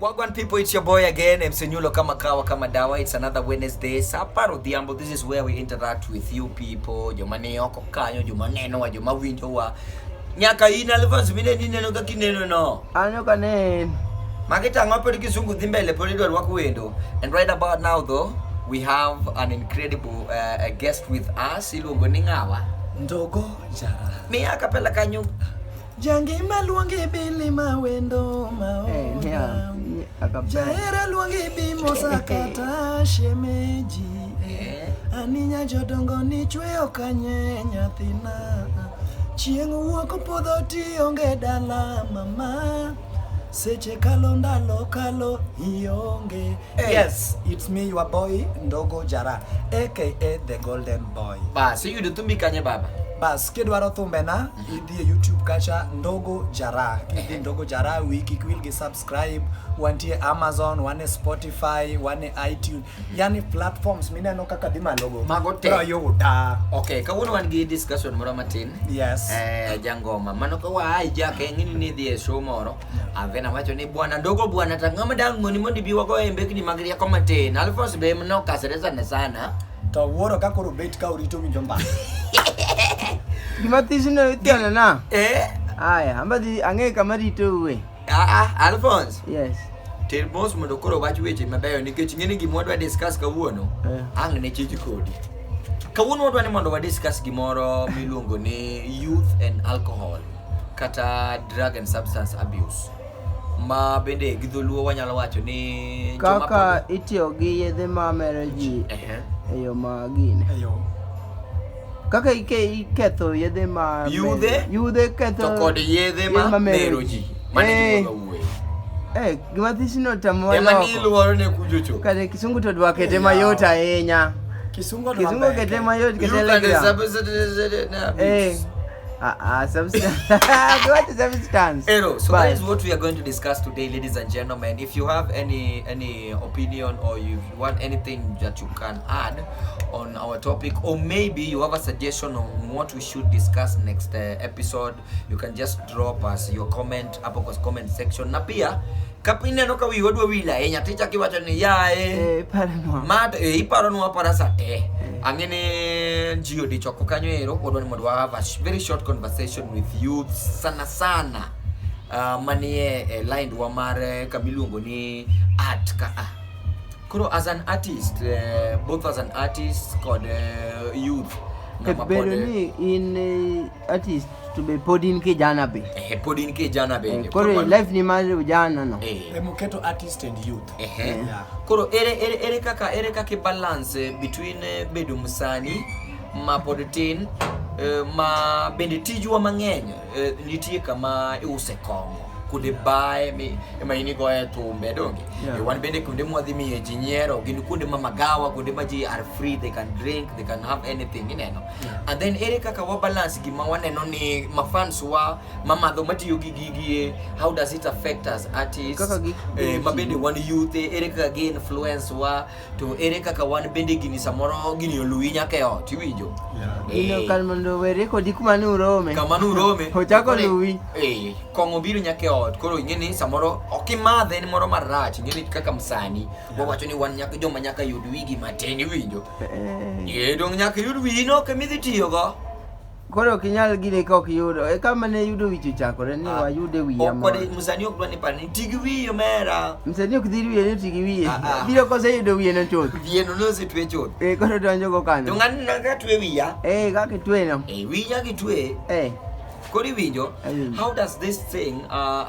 Wagwan people, it's your boy again, MC Nyulo kama kawa kama dawa. It's another Wednesday. Saparo Diambo. This is where we interact with you people. Jomane yoko kanyo, jomaneno wa jomawinjo wa. Nyaka ina levas mine nino kakineno no. Ano kanen. Makita ngope kisungu thimbele polidwa wakuendo. And right about now though, we have an incredible guest with us. Ilungo ningawa. Ndogo Jara. Miaka pela kanyo. Jangi maluange bili mawendo maoga. Jaera luange bimo sakata shemeji. Aninya jodongo ni chweo kanye nyathina. Chieng' wuok podho tionge dala mama. Seche kalo ndalo kalo ionge. Yes, it's me your boy Ndogo Jara, aka the Golden Boy. Basi yudu tumbi kanye baba. Bas kidwaro thumbena idhi YouTube kacha Ndogo Jara. Kidhi Ndogo Jara wiki kwilgi subscribe. Wantie Amazon, wane Spotify, wane iTunes. Yani platforms mineno kaka dima logo. Magote. Bro yoda. Okay, kawuono wan gi discussion moro matin. Yes. Jangoma mano ka wa jake ngini ni dhi e show moro. Avena wacho ni bwana Ndogo bwana tangama dango ni mondi biwa go embe kini magria ko matin. Alphonse be mno kasere sana. To wuoro ka koro bet ka urito winjo mba. Gimatisino itiana na. Aya, ambadi ange kamarito we. Alphonse. Yes. Tell boss mondo koro wach weche mabeyo nikech ngene gimoro wa discuss kawuono. Ang ne chiji kodi. Kawuono wadwa ni mondo wa discuss gimoro miluongo ni youth and alcohol kata drug and substance abuse. Ma bende gidholuo wanyalo wacho ni kaka itiyo gi yedhe ma mero ji eyo magine. Kaka iketho yedhe ma yudhe ketho to kod yedhe ma mero ji. Mane uwe. Gimatisino tamo loko. Ema ni luoro ne kujocho. Kare kisungu to dwakete mayot ahinya. Kisungu kete mayot kete substance. So that is what we are going to discuss today, ladies and gentlemen. If you have any opinion or you want anything that you can add on our topic, or maybe you have a suggestion on what we should discuss next episode, you can just drop us your comment up on the comment section. Na pia kapine no ka wi wadwa wila nyaticha kiwacho ni yae mat iparonwa parasate angene jio di choko kanyo ero wadwa ni modwa have a very short conversation with youth sana manie line wa mare kamilungo ni art ka kuro as an artist both as an artist called youth pero ni in artist to be podin kijana be podin kijana be koro life ni mali ujana no muketo artist and youth koro ere kaka balance between bedo musani ma podtin ma bende tijwa mang'eny nitie kama iuse kongo kude bae ma inigo e tumbe donge wan bende kunde mwadhi miye jinyero gin kunde mamagawa kunde ma ji are free, they can drink, they can have anything ineno and then ere kaka wa balance gima waneno ni mafans wa mamadho matiyo gi how does it affect us artists ma bende wan youth ere kaka gi influence wa to ere kaka wan bende gini samoro gini oluwi nyaka e ot iwinjo ino kalmondo were kodi kuma nurome hochako luwi kongo biro nyaka e koro ingeni samoro okimadhe ni moro marach ingeni kaka msani wacho ni wan nyaka joma nyaka yud wigi mateni winjo dong nyaka yud wino kemidhi tiyo go koro kinyal gine ka ok yudo kama ne yudo wicho chakore ni wayude wiya ma okode msani ok dwani pani tigi wiyo mera msani ok dhiri wiye ni tigi wiye biro kose yudo wiye no choth wiye no se twe choth koro donjo go kanyo to ng'ani naga twe wiya kaka twe no wiya gi twe kodi winjo how does this thing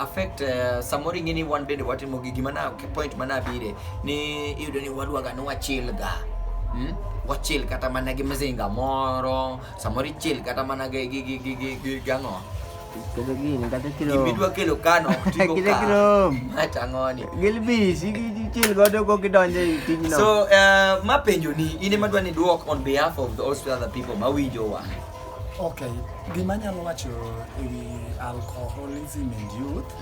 affect samori ngini one bende watimo gimana point mana bire ni yudo ni wadwa ga no wachil ga wachil kata mana gi mzinga moro samori chil kata mana gi gango kado gini kata kilo midwa kelo kano tigo ka kilo matangoni gilbis chil godo go kidonje tijno so mapenjo ni ine madwa ni duok on behalf of the other people mawinjo wa. Okay, gimanyalo wacho ewi alcoholism and youth.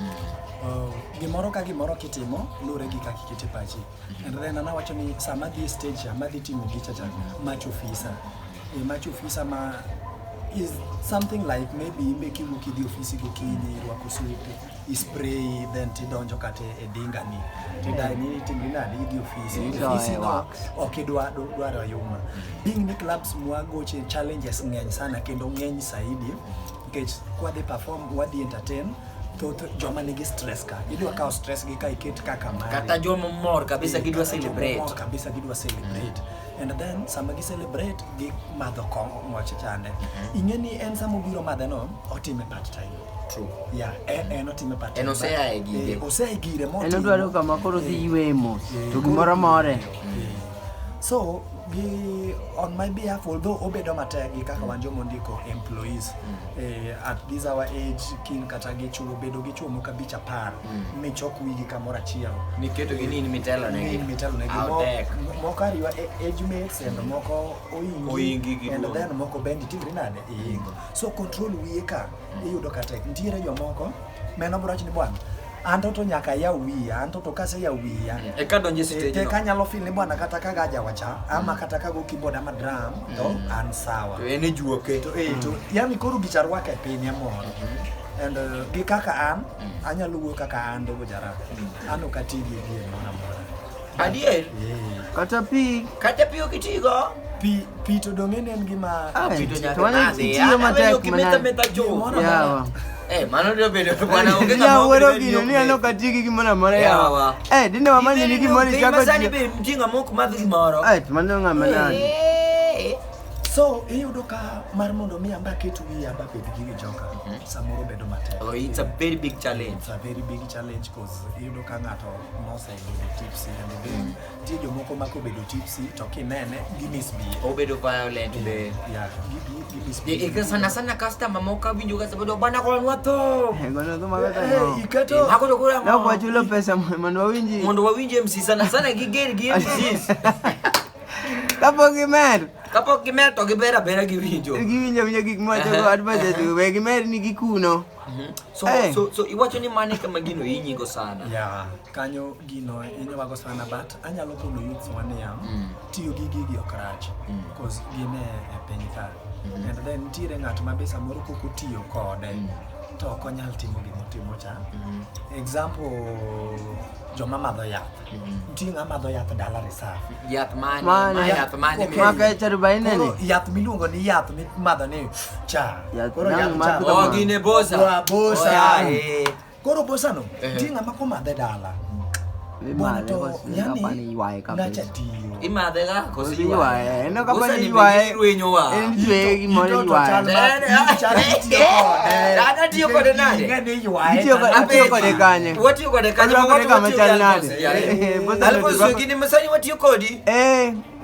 Gimoro ka gimoro kitimo lure gi kaka kiti pachi. And then anawacho ni sama di stage amadhi timo gicha cha match officer. Match officer ma is something like maybe make you the office gokinyi rwako suit spray then tidonjo kate e dinga ni tidai ni timina di office no okay dwaro yuma being ni clubs mwagoche challenges ngeny sana kendo ngeny saidi nikech kwa they perform what they entertain to joma nigi stress ka idwa ka stress gi ka iket kaka mari kata joma mor kabisa gidwa celebrate and then sama gi celebrate gi madho kongo moche chande ingeni en samo biro madhe no otime part time. True. Yeah, otime part time. Osea gire mo. Dwaro kama koro dhi wemo to gimoro more. So on my behalf, although obedo matagi kaka wanjo mondiko employees at this our age kin kata gi chulo bedo gi chumo kabicha par me chok wigi kamora chiel niketo gi nini mitelo ne moko riwa age mates and moko oyingi and then moko bendi tigri nade so control wiye ka iyudo kata ntiere jo moko meno brach ni bwana anto to nyaka ya wiya anto to kase ya wiya e ka donje stage no kanyalo feel ni bwana kata kaga jawacha ama kata kago keyboard ama drum to an sawa to ene juoke to yani koro gicharwa ka piny amoro and gi kaka an anyalo wuo kaka an dogo jara ano katigi gi mona mora adier kata pi okitigo pi to dongene en gima pi to nyaka tiyo matek mana mano dio bedo bwana onge kama woro gino ni ano katigi gimana mara yawa dine wamanyi ni gimori chako masani be mtinga moko madhi moro mano ngama nani so iyudo ka mar mondo mi amba ketu wi amba bed gi joka samoro bedo matek. It's a very big challenge. It's a very big challenge because iyudo ka ngato mose bedo tipsy and then ti jo moko mako bedo tipsy to kinene gi misbehave obedo violent be gi misbehave sana customer moka winjo ka sabodo bana ko nwato ngono to magata ikato mako to kula na kwa chulo pesa mondo wawinji MC sana gi geri gi MCs kapok gimer to gibera gi winjo gik mocho go advance to we gimer ni gikuno so iwacho ni mane kama gino inyigo sana kanyo gino inyowago sana but anyalo kono youth one ya tiyo gi gigi okrach because gine e piny ka and then tire ng'at mabe samoro koko tiyo kode to konyal timo gimotimo cha example joma madho yath tinga madho yath dala reserve yath mane maka charubaine ni yath miluongo ni yath madho ni cha koro yath gine bosa koro bosa no tinga mako madhe dala Bono yani ngacha tiyo imadhe ga kosi iwae eno kapani iwae enjwe gimore iwae dada tiyo kode nade tiyo kode kanye watiyo kode kanye machal nade alfoso gini masani watiyo kodi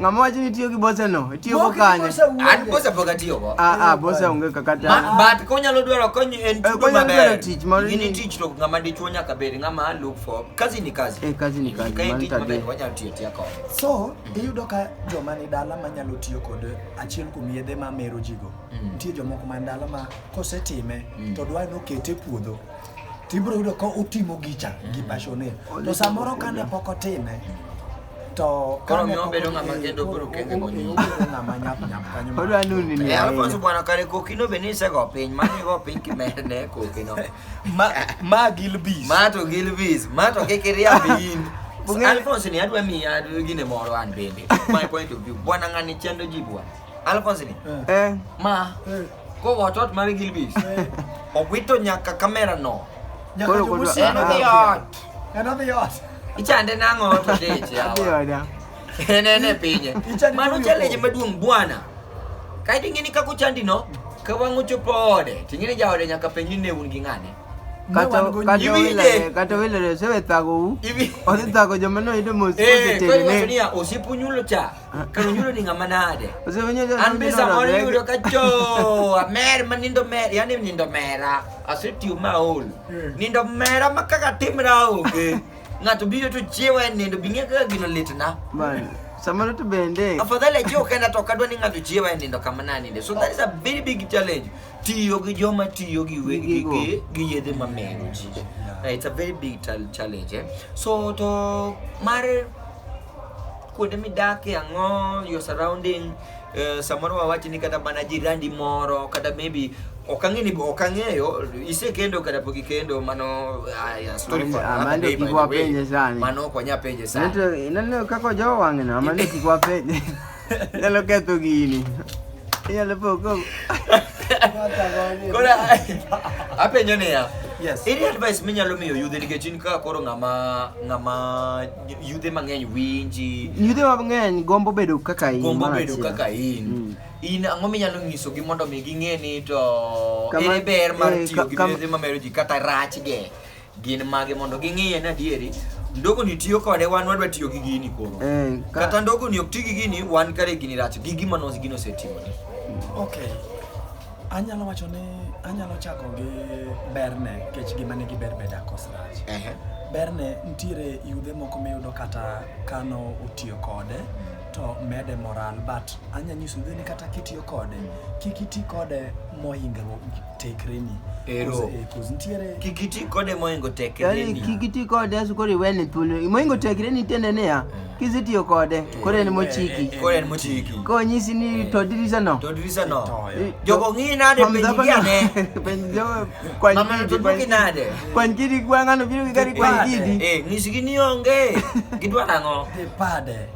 ngamo wacho ni tiyo gi bosa no tiyo ko kanye an bosa poka tiyo ko bosa unge kakata but konyalo dwaro konyo en tudo maber tich moro ni tich to ngama dichuo nyaka bed ngama look for kazi ni kazi kazi ni kazi so iyudo ka joma ni dala manyalo tiyo kod achiel kuom yedhe ma mero jigo nitie jomoko man dala ma kosetime to dwa no kete puodho tibro yudo ka utimo gicha gi passion to samoro kane pok otime to koro mi obedo ngama kendo bro kenge konyo ngama nyap kanyo odwa nuni ni alfonso bwana kare kokino benise go piny mani go piny kimene kokino ma gilbis ma to kekeria bin Alfonso ni adwa mi gine moro an bende my point of view bwana ngani chendo jibwa Alfonso ni ma ko watot mari gilbis owito nyaka kamera no another yacht ichande nango to deche yawa nene pinye mano challenge maduong bwana kaiti ngini kako chandi no ka wango chopode tingine jawde nyaka penyi ne un gi ngane kato wile sewe tago odi tago jomano ide ne osipunyulo cha kanunyulo ni ngamanade anbisa mori yudo kacho amer manindo mer yani nindo mera asetiu maol nindo mera makaka timra oge ngato biyo to chiewa nindo binge ka gino litna man samaro to bende afadhali jo kenda to kadwa ni ngato chiewa nindo kamanani de so that is a very big challenge tiyo gi joma tiyo gi wegi gi yedhe mamero ji it's a very big challenge so to mare kuonde midake ang'o your surrounding, samoro wawachi ni kata mana jirandi moro kata maybe okang'eyo isekendo kata pok ikendo, mano story for amande kikwa penje sana, mano kwa nya penje sana neno kako jo wang'ena amande kikwa penje nyalo ketho gini nyalo poko kora apenjo ne ya. Yes. Any advice minyalo miyo yudhe nikech in ka koro ng'ama yudhe mang'eny winji, yudhe mang'eny gombo bedo kaka in, in ang'o minyalo nyiso gi mondo mi ging'e ni to ere ber mar tiyo gi yudhe mamero ji kata rach ge gin mage mondo ging'e na adieri ndogo ni tiyo kode wan wadwa tiyo gi gini koro kata ndogo ni ok ti gi gini wan kare gini rach gi gima nos gino setimone. Okay, anyalo wacho ni anyalo chako gi berne, kech gima nigi ber beda kosrach. Berne ntiere yudhe moko miyudo kata kano utiyo kode to mede moral, but anya nyiso yudhe ni kata kitiyo kode kik iti kode mohingo tekreni. Ntiere kik iti kode mohingo tekreni, kik iti kode asukori wene thuolo mohingo tekreni tende niya kisitiyo kode kore en mochiki ko nyisi ni to dirisa no jogo ng'i nade penji ane kwan kidi gwang'ano biro gi gari kwan kidi ng'isi gi ni onge gidwa nang'o pade.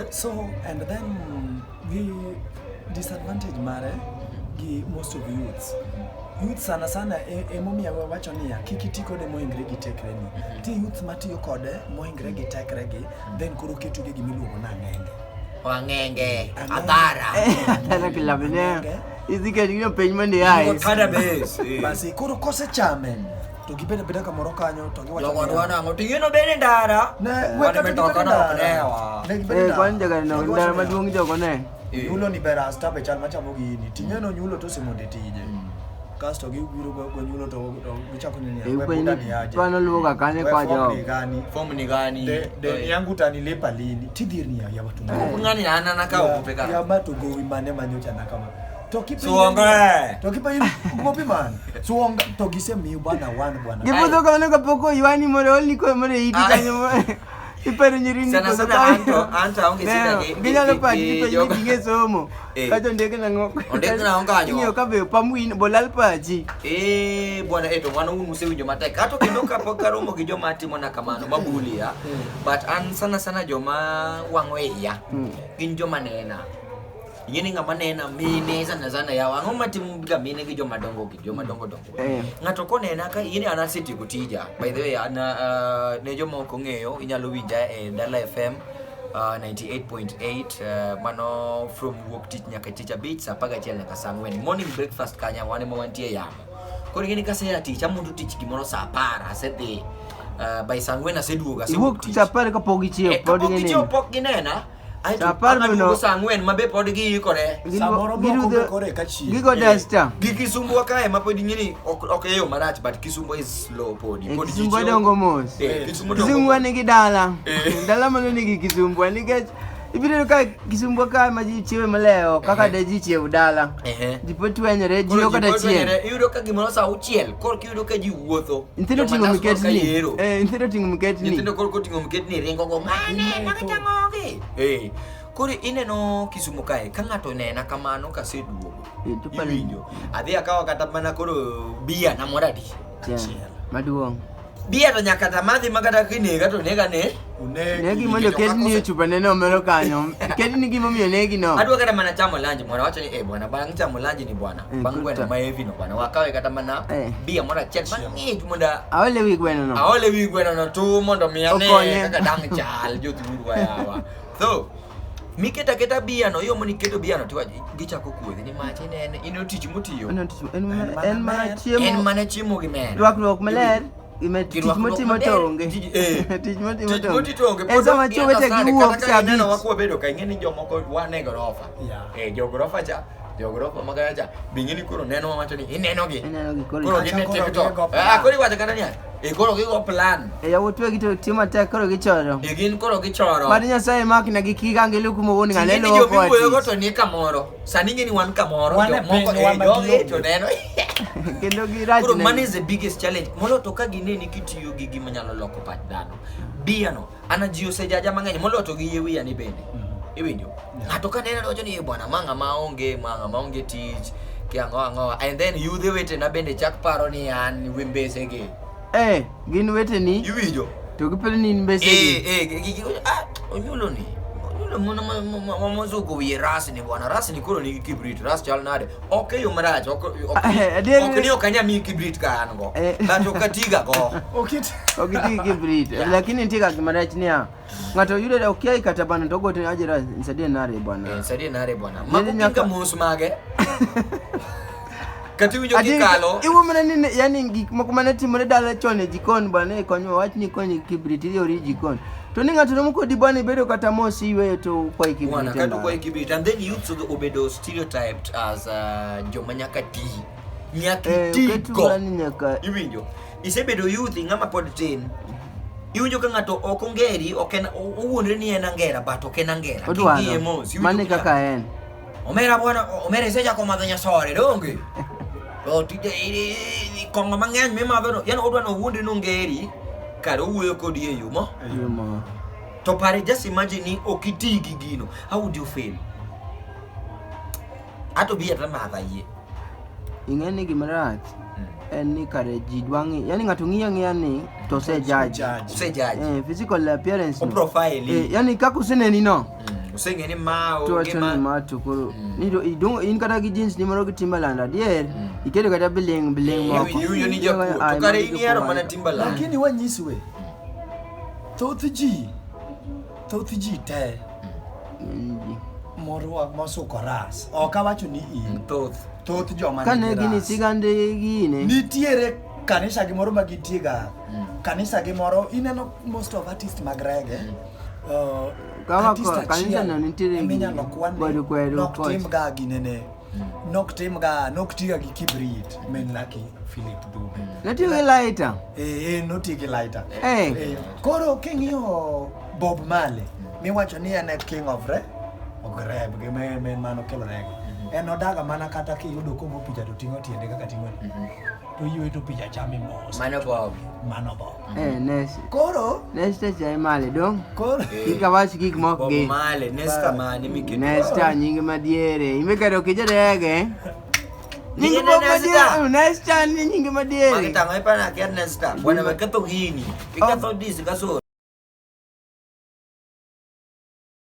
So and then the disadvantage mare gi most of youth sana emomiyo wacho niya kik iti kode mohingre gi tekreni. Ti youth matiyo kode mohingre gi tekregi then koro keto gi gimiluongo na ng'enge adhara kilabine iziketi gino peny mande ai basi koro kosechame to gibedo beda kamoro kanyo to giwacho jogo nang'o ting'eno bene ndara weka metoka na onewa kwan jaga no ndara maduong' jogo ne nyulo ni bera stabe chal machamo gini ting'eno nyulo to semonde tije kasto gibiro go nyulo to gichako nini webuda ni aje pano luoga kane kwa jo form ni gani de yangu tani lepa lini tidhirni ya watu ngani ana nakao kupeka ya bato go imane manyocha nakama to kipa ngopi man suonga to gisemi bwana bwana gibudo kama kapoko yuani more oli ko more iti kanyo ipero nyirini sana anto aonge sida ginyalo pati to nyingi somo kato ndege nango kanyo ngiyo kabe pamuin bolal paji bwana eto mwana unu usewinjo matek kato kendo kapok karomo gi joma timo na kamano mabulia but an sana joma wang'o iya gin joma nena yini ngama nena mine sana ya wango matimu ga mine gi joma dongo ngato ko nena ka yini ana city kutija by the way ana ne joma ok ng'eyo inyalo winja e Dala FM 98.8 mano from work tich nyaka tich abich sa paga chiel nyaka saa 4 morning breakfast kanya wane mo wantie yamo koro yini ka sera tich amundu tich gimoro saa 10 asedhi by saa 4 aseduoga asewuok tich saa 10 ka pogi chiew pok ginena Sapar no sangwen mabe pod gi kore samoro moko kore kachi gigo dasta gikisumbua kae mapodi ngini ok yo marach but kisumbu is slow podi kisumbu dongo mos kisumbu ni gidala dala mano ni kisumbu ni get ibiro ka kisumbu ka maji chiwe maleo kaka de ji chiwe dala dipo twenyere ji ok da chien yudo ka gimoro sa uchiel kor kiyudo ka ji wuotho intendo tingo miket ni intendo tingo miket ni intendo kor tingo miket ni ringo go mane nakachangogi kore ineno Kisumu kae ka ng'ato nena kamano ka seduogo iwinjo adhi akawa kata mana koro bia na moradi maduong bia to nyaka tamadhi magata kinega to nega ne negi mondo kedni chupa neno mero kanyo kedni gimo miyo negi no adwa kata mana chamo lunch mwana wacho ni bwana bang chamo lunch ni bwana bang gweno ma heavy no bwana wakawe kata mana bia mora chet mang'ich monda awole wi gweno no tu mondo miane kaka dang chal jothuru yawa so miketa bia no yo moni keto bia no tiwaji gichako kuodhi ni machi ne ino tich mutiyo en mana chiemo gi men rwakruok maler tich motimo tonge tich motimo tonge sama chowete gi wuok sa neno wakwa bedo ka ing'eni jomoko wane gorofa jogorofa cha jogorofa magacha bing'eni koro neno macho ni ineno gi koro gine TikTok koro iwacho kata niya koro gigo plan yawuotwe gi to timo tek koro gichoro gin koro gichoro mar Nyasaye makina gi kigange lukumo woni ng'alelo ko ati jogo to ni kamoro sani ng'eni wan kamoro jomoko jogi to neno Kendo girach. Koro man is the biggest challenge. Molo to ka gineni kitiyo gi gima nyalo loko pach dhano. Biano, ana jiyo sejaja mang'eny molo to gi yewi ani bende. Iwinjo. Ng'ato ka neno dojo ni bwana manga maonge tich. Kiango. And then you the wete na bende chak paro ni an wimbese ge. Gin wete ni. Iwinjo. To gipelo ni mbese ge. Onyulo ni. Mamozuko wiye ras ni bwana. Ras ni kuro ni kibrit. Ras chal nade. Okay yo marach. Okay ni okanya mi kibrit ka an go. Bato katiga go. Okiti kibrit. Lakini ntika kimarach niya. Ngato yude okiai kata bana dogo tena ajira nsadie nare bwana. Nsadie nare bwana. Makukinga musmage. Kati winjo kikalo. Iwo mana ni yani gik moko mana timore dala chone jikon bwana konyo wach ni konyo kibrit ile ori jikon. To ni ngato nomko di bwana bedo kata mosi iwe to kwa kibrit. Bwana katu kwa kibrit and then youth obedo stereotyped as joma nyaka ti. Nyaka ti go. Iwinjo. Isebedo youth ngama pod tin. Iwinjo ka ngato ok ongeri, owuondre ni en angera but ok en angera. Kingie mos. Mane kaka en. Omera bwana, omera iseja ko madho nyasore donge. To tije kongo mang'eny mimadho no, yani odwa no owuondre no ngeri, kare owuoyo kodi e yo mo. To pare just imagine ni okiti gi gino. How would you feel? Ato bi ata madha yie. Ing'eni gimarach. En ni kare jidwangi yani ngato ng'iya ni to se judge physical appearance o profile yani kako seneni no usengeni ma o gema to koro ni do idong in kata gi jeans ni moro gi Timberland adier ikedo kata bileng mo yo ni japo to kare ini yaro mana Timberland lakini wanyiswe thoth ji te moro masuko ras okawacho ni in thoth joma kane gini sigande gine nitiere kanisa gimoro magitiega kanisa gimoro ineno most of artists mag reggae kanisa no nitiere noktim ga ginene noktiga gi kibrit men laki Philip Dube nitiyo gi lighter notigi lighter koro king'iyo Bob Marley miwacho ni en king of rap gi men mano kelo reggae en odaga mana kata kiyudo komo picha to ting'o tiende kaka ting'o to yue to picha chami mos mano Bob koro Nesta chai male dong koro ikawach gik mok gi Bob Marley Nesta mane mikete Nesta nyinge madiere imekado kijadege nyinge Bob madiere Nesta nyinge madiere makita ngai pana kia Nesta bwana wakato hini ikatho disi kasoro